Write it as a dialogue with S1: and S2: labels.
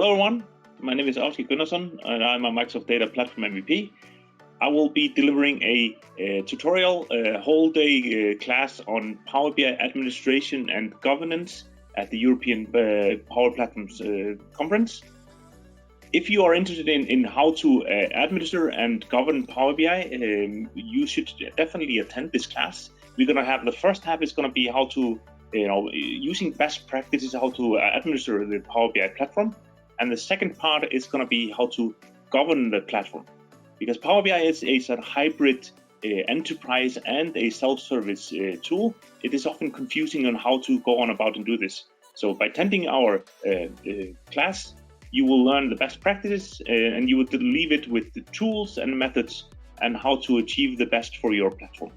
S1: Hello everyone, my name is Gunnarsson and I'm a Microsoft Data Platform MVP. I will be delivering a tutorial, a whole day class on Power BI administration and governance at the European Power Platforms conference. If you are interested in how to administer and govern Power BI, you should definitely attend this class. We're going to have the first half is going to be how to, using best practices, how to administer the Power BI platform. And the second part is going to be how to govern the platform. Because Power BI is a hybrid enterprise and a self-service tool, it is often confusing on how to go on about and do this. So by attending our class, you will learn the best practices and you will leave it with the tools and methods and how to achieve the best for your platform.